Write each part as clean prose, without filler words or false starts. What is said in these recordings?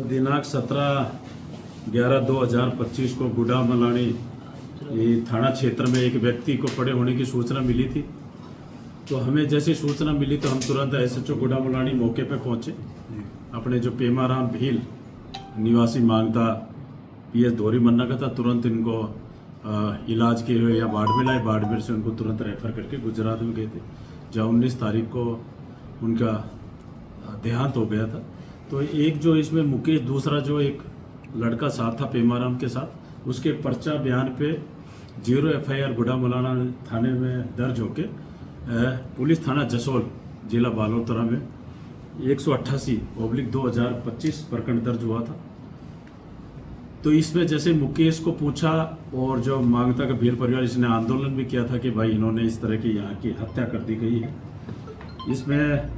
दिनांक 17/11/2025 को गुडा मलानी थाना क्षेत्र में एक व्यक्ति को पड़े होने की सूचना मिली थी। तो हमें जैसी सूचना मिली तो हम तुरंत एसएचओ गुडा मलानी मौके पर पहुंचे। अपने जो पेमाराम भील निवासी मांगता पीएस धोरी मन्ना का था, तुरंत इनको इलाज के हुए या बाड़मेर लाए। बाड़मेर से उनको तुरंत रेफर करके गुजरात में गए थे, जहाँ 19 तारीख को उनका देहांत हो गया था। तो एक जो इसमें मुकेश, दूसरा जो एक लड़का साथ था पेमाराम के साथ, उसके पर्चा बयान पे 0 FIR गुडा मलाना थाने में दर्ज होके पुलिस थाना जसोल जिला बालोतरा में 188/2025 प्रकरण दर्ज हुआ था। तो इसमें जैसे मुकेश को पूछा और जो मांगता का भील परिवार, इसने आंदोलन भी किया था कि भाई इन्होंने इस तरह की यहाँ की हत्या कर दी गई है। इसमें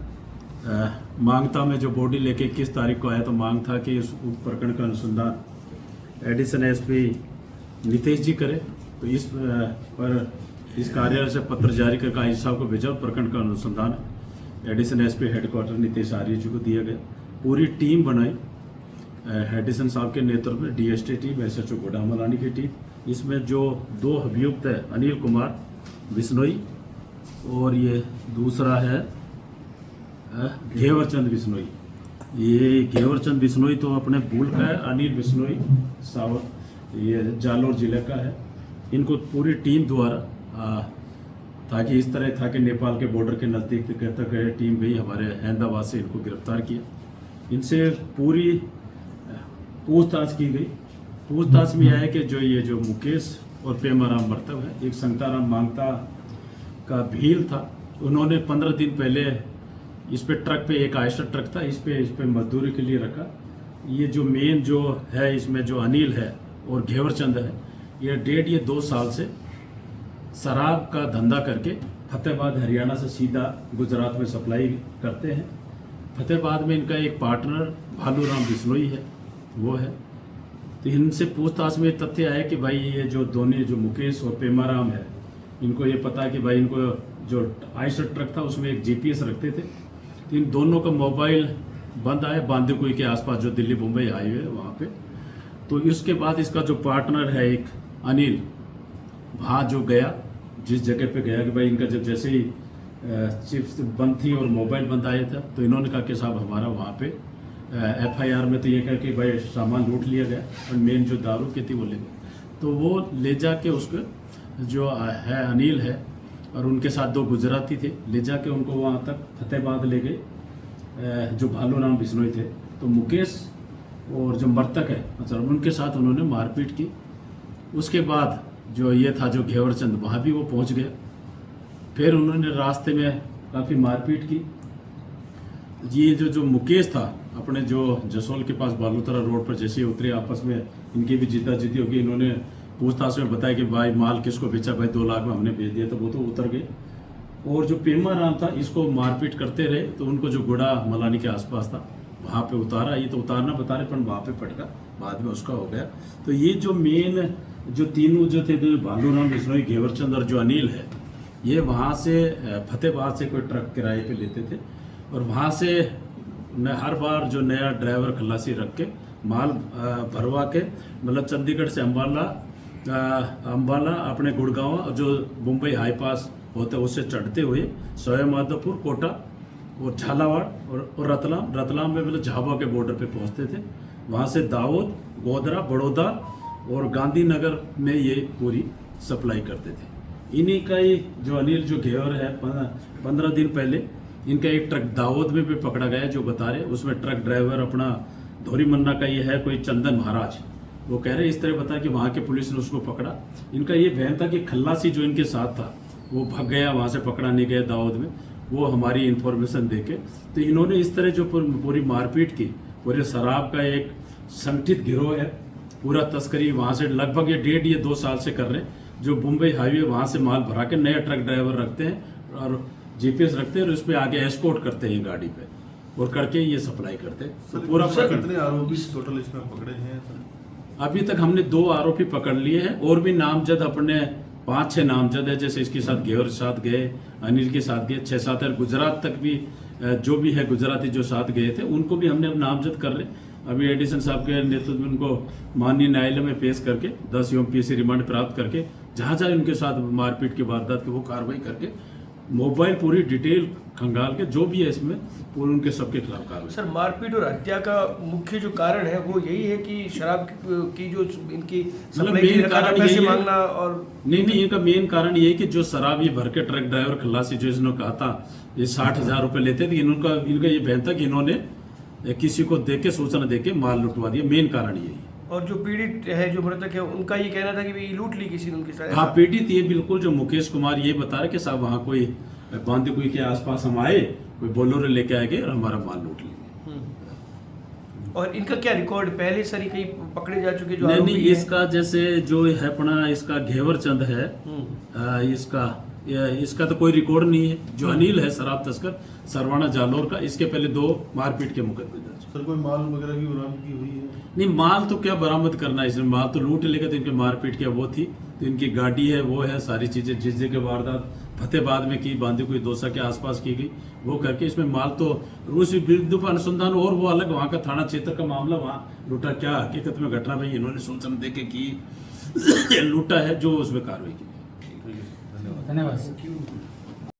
मांगता में जो बॉडी लेके 21 तारीख को आया, तो मांग था कि इस प्रकरण का अनुसंधान एडिशनल SP नितेश जी करे। तो इस पर इस कार्यालय से पत्र जारी कर आई साहब को भेजा। प्रकरण का अनुसंधान एडिशनल SP हेडक्वार्टर नितेश आर्य जी को दिया गया। पूरी टीम बनाई एडिशन साहब के नेतृत्व में, DST टीम, SHO गुडा मलानी की टीम। इसमें जो 2 अभियुक्त है, अनिल कुमार बिश्नोई और ये दूसरा है घेवरचंद बिश्नोई। ये घेवरचंद बिश्नोई तो अपने भूल का है, अनिल बिश्नोई सावत ये जालोर जिले का है। इनको पूरी टीम द्वारा ताकि इस तरह था कि नेपाल के बॉर्डर के नज़दीक तक टीम गई, हमारे अहमदाबाद से इनको गिरफ्तार किया। इनसे पूरी पूछताछ की गई। पूछताछ में आया कि जो मुकेश और पेमाराम मर्तव है, एक संताराम मांगता का भील था। उन्होंने 15 दिन पहले इस पे ट्रक पे, एक आयशर ट्रक था, इस पे मजदूरी के लिए रखा। ये जो मेन जो है इसमें जो अनिल है और घेवरचंद है, ये 2 साल से शराब का धंधा करके फतेहाबाद हरियाणा से सीधा गुजरात में सप्लाई करते हैं। फतेहाबाद में इनका एक पार्टनर भालूराम बिश्नोई है, वो है। तो इनसे पूछताछ में तथ्य आया कि भाई ये जो दोनों जो मुकेश और पेमाराम है, इनको ये पता कि भाई इनको जो आयशर ट्रक था उसमें एक GPS रखते थे। तो इन दोनों का मोबाइल बंद आया बांदीकुई के आसपास, जो दिल्ली मुंबई हाईवे है वहाँ पे। तो इसके बाद इसका जो पार्टनर है एक अनिल, वहाँ जो गया, जिस जगह पे गया कि भाई इनका जब जैसे ही चिप्स बंद थी और मोबाइल बंद आया था, तो इन्होंने कहा कि साहब हमारा वहाँ पे FIR में तो ये कहा कि भाई सामान लूट लिया गया और मेन जो दारू की थी वो ले गए। तो वो ले जाके उसको जो है अनिल है और उनके साथ 2 गुजराती थे, ले जाके उनको वहाँ तक फतेहाबाद ले गए, जो भालूराम बिश्नोई थे। तो मुकेश और जो मृतक है मतलब उनके साथ उन्होंने मारपीट की। उसके बाद जो ये था जो घेवरचंद, वहाँ भी वो पहुँच गया। फिर उन्होंने रास्ते में काफ़ी मारपीट की। ये जो मुकेश था, अपने जो जसोल के पास बालोतरा रोड पर जैसे उतरे, आपस में इनकी भी जीती होगी। इन्होंने पूछताछ में बताया कि भाई माल किसको बेचा, भाई 2 लाख में हमने बेच दिया। तो वो तो उतर गए। और जो पेमाराम था, इसको मारपीट करते रहे। तो उनको जो गुडा मलानी के आसपास था वहाँ पे उतारा। ये तो उतारना बता रहे, पर वहाँ पे पटका, बाद में उसका हो गया। तो ये जो मेन जो तीनों जो थे, भालूराम बिश्नोई, घेवरचंद और जो अनिल है, ये वहाँ से फतेहाबाद से कोई ट्रक किराए पे लेते थे और वहाँ से हर बार जो नया ड्राइवर खलासी रख के माल भरवा के, मतलब चंडीगढ़ से अम्बाला अपने गुड़गांव जो मुंबई हाईपास होता है उससे चढ़ते हुए सवाईमाधोपुर, कोटा और झालावाड़ और रतलाम में मतलब झाबुआ के बॉर्डर पे पहुंचते थे। वहाँ से दाऊद, गोधरा, बड़ौदा और गांधीनगर में ये पूरी सप्लाई करते थे। इन्हीं का ही जो अनिल जो घेवर है, 15 दिन पहले इनका एक ट्रक दाऊद में भी पकड़ा गया, जो बता रहे। उसमें ट्रक ड्राइवर अपना धोरी मन्ना का ये है, कोई चंदन महाराज। वो कह रहे इस तरह बता कि वहाँ के पुलिस ने उसको पकड़ा। इनका ये बहन था कि खल्लासी जो इनके साथ था वो भाग गया, वहाँ से पकड़ा नहीं गया दाऊद में, वो हमारी इन्फॉर्मेशन देके। तो इन्होंने इस तरह जो पूरी मारपीट की, पूरे शराब का एक संगठित गिरोह है, पूरा तस्करी वहाँ से लगभग ये 2 साल से कर रहे हैं। जो मुंबई हाईवे वहाँ से माल भरा के नया ट्रक ड्राइवर रखते हैं और GPS रखते हैं और उस पर आगे एस्कॉर्ट करते हैं गाड़ी पे और करके ये सप्लाई करते हैं। तो पूरा कितने आरोपी टोटल इसमें पकड़े हैं? अभी तक हमने 2 आरोपी पकड़ लिए हैं और भी नामजद अपने 5-6 नामजद है। जैसे इसके साथ घेवर साथ गए, अनिल के साथ गए, 6-7 है। गुजरात तक भी जो भी है गुजराती जो साथ गए थे उनको भी हमने अब नामजद कर रहे। अभी एडिसन साहब के नेतृत्व में उनको माननीय न्यायालय में पेश करके 10 यूएमपीएसी रिमांड प्राप्त करके जहाँ जहाँ उनके साथ मारपीट की वारदात की वो कार्रवाई करके मोबाइल पूरी डिटेल खंगाल के जो भी है इसमें पूरे उनके सबके खिलाफ कार्रवाई। सर, मारपीट और हत्या का मुख्य जो कारण है वो यही है कि शराब की जो इनकी सप्लाई की मेन लगातार कारण पैसे यही है। मांगना और नहीं इनका मेन कारण ये है कि जो शराब ये भर के ट्रक ड्राइवर खल्लासी जो इसने कहा था ये 60,000 रुपए लेते थे, इनका ये बहन था कि इन्होंने किसी को दे के सूचना दे के माल लुटवा दिया। मेन कारण यही है। और जो पीड़ित है, जो मृतक है, उनका ये कहना था कि भाई लूट ली किसी ने उनकी साथ। हाँ, पीड़ित ये बिल्कुल जो मुकेश कुमार ये बता रहे कि साहब वहाँ कोई बांदीकुई के आसपास हम आए, कोई बोलोरो लेके आ गए और हमारा माल लूट लिए। और इनका क्या रिकॉर्ड पहले सर कहीं पकड़े जा चुके जो नहीं आरोपी हैं? इसका जैसे जो है अपना इसका घेवर चंद है, इसका तो कोई रिकॉर्ड नहीं है। जो अनिल है शराब तस्कर सरवाना जालोर का, इसके पहले 2 मारपीट के मुकदमे दर्ज। सर कोई माल वगैरह की बरामदगी हुई है? नहीं, माल तो क्या बरामद करना है इसमें, माल तो लूट लेगा। तो इनके मारपीट क्या वो थी, तो इनकी गाड़ी है वो है, सारी चीजें जिस जगह वारदात फतेहबाद में की, बांदीकुई दौसा के आसपास की गई, वो करके इसमें माल तो रूसी बिंदु पर अनुसंधान और वो अलग वहाँ का थाना क्षेत्र का मामला, वहाँ लूटा क्या हकीकत में घटना भाई इन्होंने सूचना दे के की लूटा है, जो उसमें कार्रवाई की। ठीक है, धन्यवाद। धन्यवाद।